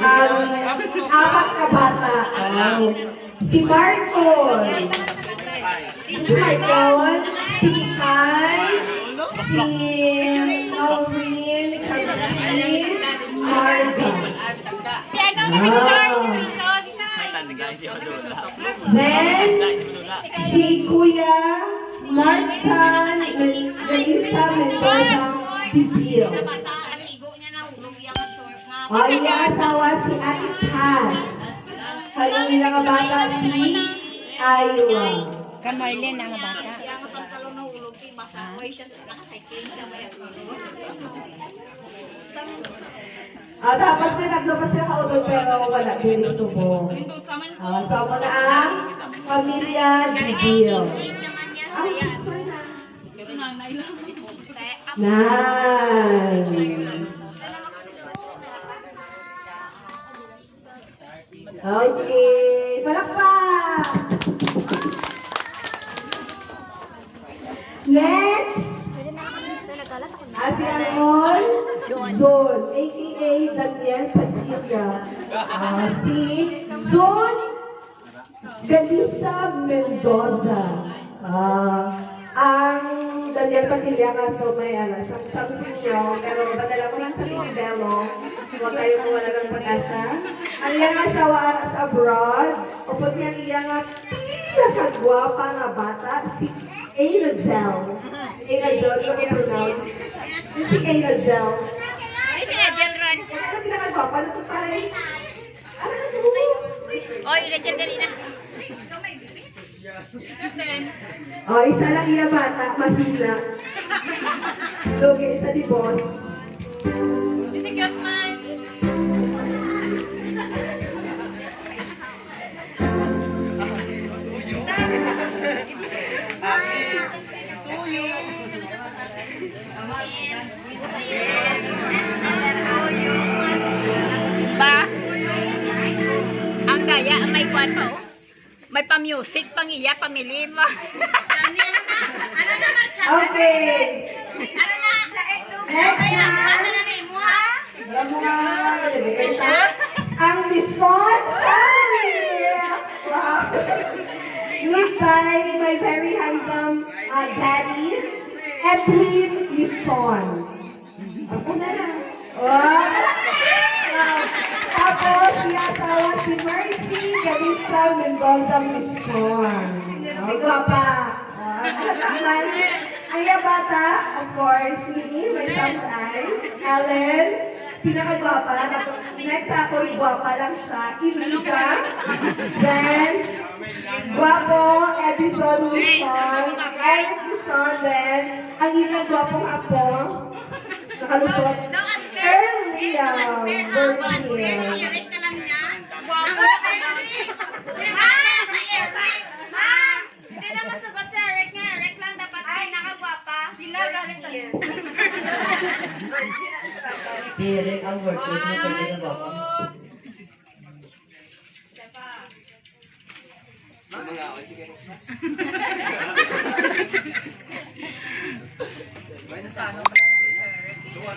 apat na bata. Si Marcon. Si Marcon, si Kai, si Maureen, Carmine, Marga. Si ano naman Precious? Then, si Kuya Marchan, Melissa Mendoza, Bibil. Ay, asawa si Ate Taz. Halong ilang bata si Aywa. Kan Marlene ang bata. Tapos pinaglapas sila kautol pero wala din subo. So ako na ang pamilya Bibil. Ay, sorry na. Nice. Okay, palakpak! Next, si Angol Zon, aka Daniel Padilla. Si Zon Galicia Mendoza. Ang Daniel Padilla kaso may sabi niyo, pero badala ko lang sa Belo, huwag kayo mawala ng pag-asa. Ang iyang asawa aras abroad, upod niyang iyang pinakagwapa nga bata, si Angel. Angel, yung pronounce. Si Angel. Ano si Angel Ron? Ano pinakagwapa? Ano ito tayo? Ano ito? Oy, Angel dali na. Isa lang iya bata, mahina. Lugi siya di boss. Si cute man. Ba? Ang daya, may kwarto. May pa-music, pang-iya, pamilima. Okay. Ang Lison, used by my very handsome daddy, Edwin Lison. Ako na lang. Tapos, si asawa si Mercy Galicia Mendoza Lison. Ay, guwapa. Ang iya bata, of course, me, my son's eye, Ellen, pinakagwapa. Tapos, next ako, guwapa lang siya, Elisa. Then, guwapo, Edison Lison, Eric Lison, then, ang ilang gwapong apo, nakalusot, Erlia Bertier. Direk ang workout mo pag ginagawa mo. Mga